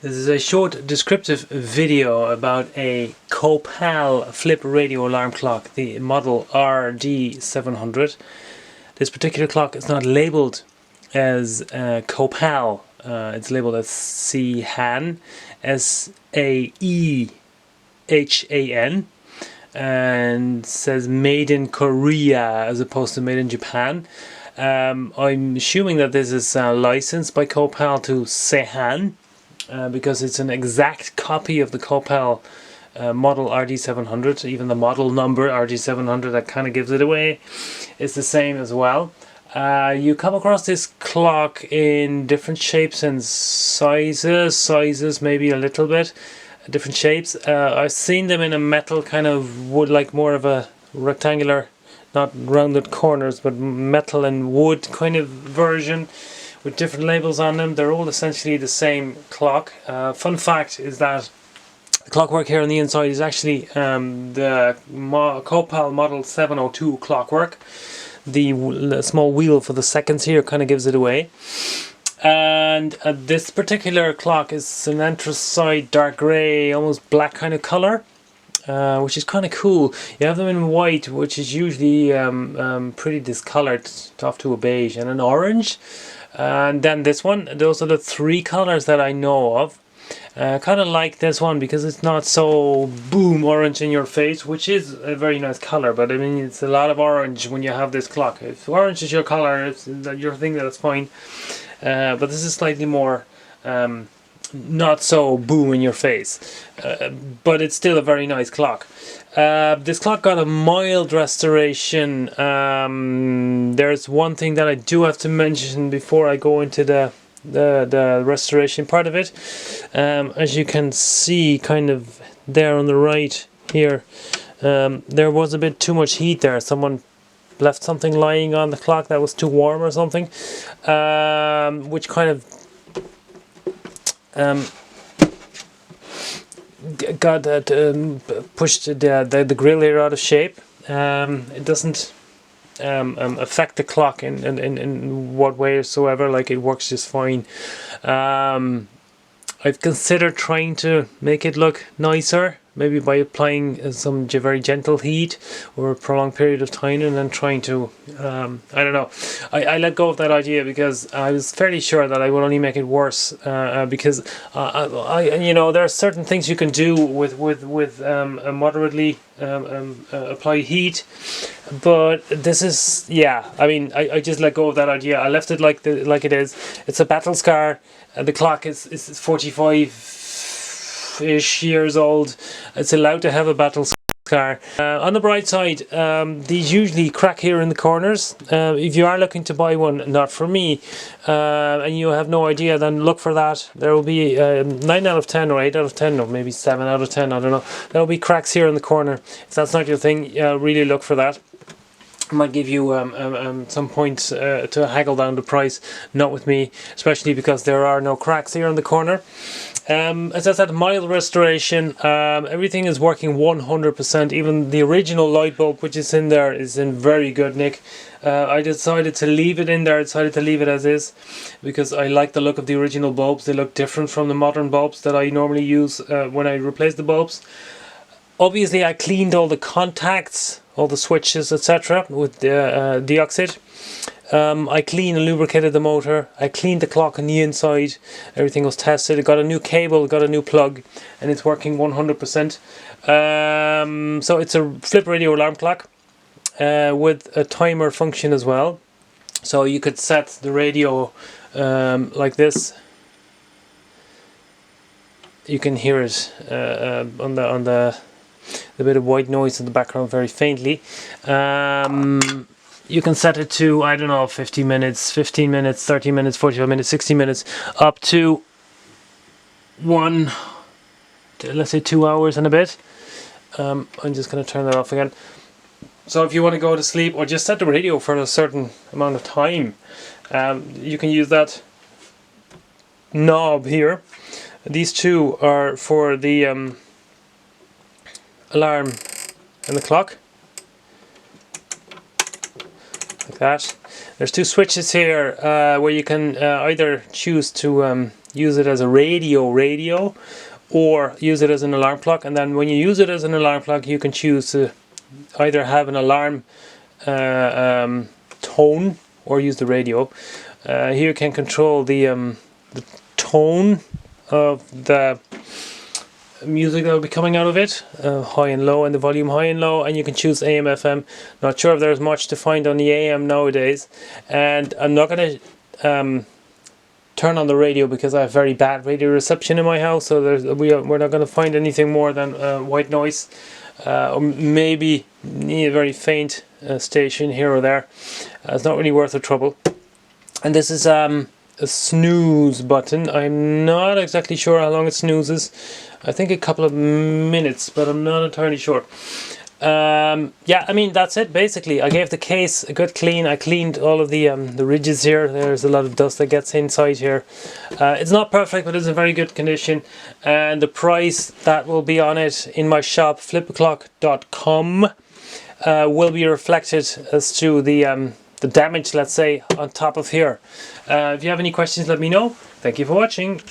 This is a short descriptive video about a Copal flip radio alarm clock, the model RD700. This particular clock is not labelled as Copal, it's labelled as Saehan, S-A-E-H-A-N, and says made in Korea as opposed to made in Japan. I'm assuming that this is licensed by Copal to Saehan, because it's an exact copy of the Copal model RD700. Even the model number RD700 that kind of gives it away is the same as well. You come across this clock in different shapes and sizes maybe a little bit different shapes. I've seen them in a metal kind of wood, like more of a rectangular, not rounded corners, but metal and wood kind of version with different labels on them. They're all essentially the same clock. Fun fact is that the clockwork here on the inside is actually the Copal model 702 clockwork. The small wheel for the seconds here kind of gives it away. And this particular clock is an anthracite, dark grey, almost black kind of colour, which is kind of cool. You have them in white, which is usually pretty discoloured, off to a beige, and an orange. And then this one, those are the three colours that I know of. Kind of like this one because it's not so boom orange in your face, which is a very nice colour, but I mean it's a lot of orange when you have this clock. If orange is your colour, it's your thing, that's fine. But this is slightly more not so boom in your face, but it's still a very nice clock. This clock got a mild restoration. There's one thing that I do have to mention before I go into the restoration part of it. As you can see kind of there on the right here, there was a bit too much heat there. Someone left something lying on the clock that was too warm or something, which kind of got pushed the grill here out of shape. It doesn't affect the clock in what way whatsoever. Like, it works just fine. I've considered trying to make it look nicer, maybe by applying some very gentle heat over a prolonged period of time, and then trying to I don't know. I let go of that idea because I was fairly sure that I would only make it worse, because you know, there are certain things you can do with a moderately apply heat, but this is, yeah, I mean, I just let go of that idea. I left it like it is. It's a battle scar. The clock is 45-ish years old. It's allowed to have a battle scar. On the bright side, these usually crack here in the corners. If you are looking to buy one, not for me, and you have no idea, then look for that. There will be 9 out of 10 or 8 out of 10 or maybe 7 out of 10, I don't know. There will be cracks here in the corner. If that's not your thing, really look for that. I might give you some points to haggle down the price, not with me, especially because there are no cracks here in the corner. As I said, mild restoration. Everything is working 100%. Even the original light bulb which is in there is in very good nick. I decided to leave it in there. I decided to leave it as is because I like the look of the original bulbs. They look different from the modern bulbs that I normally use when I replace the bulbs. Obviously, I cleaned all the contacts, all the switches, etc. with deoxide. I cleaned and lubricated the motor. I cleaned the clock on the inside. Everything was tested. I got a new cable, got a new plug, and it's working 100%. So it's a flip radio alarm clock with a timer function as well. So you could set the radio like this. You can hear it on the bit of white noise in the background very faintly. You can set it to, I don't know, 50 minutes, 15 minutes, 30 minutes, 45 minutes, 60 minutes, up to let's say 2 hours and a bit. I'm just going to turn that off again. So if you want to go to sleep or just set the radio for a certain amount of time, you can use that knob here. These two are for the alarm and the clock. like that. There's two switches here where you can either choose to use it as a radio or use it as an alarm clock, and then when you use it as an alarm clock you can choose to either have an alarm tone or use the radio. Here you can control the tone of the music that will be coming out of it, high and low, and the volume high and low, and you can choose AM FM. Not sure if there's much to find on the AM nowadays, and I'm not going to turn on the radio because I have very bad radio reception in my house, so we're not going to find anything more than white noise, or maybe a very faint station here or there. It's not really worth the trouble. And this is a snooze button. I'm not exactly sure how long it snoozes. I think a couple of minutes, but I'm not entirely sure. Yeah, I mean, that's it basically. I gave the case a good clean. I cleaned all of the ridges here. There's a lot of dust that gets inside here. It's not perfect, but it's in very good condition. And the price that will be on it in my shop, flip-radio-alarmclock.com, will be reflected as to the damage, let's say, on top of here. If you have any questions, let me know. Thank you for watching.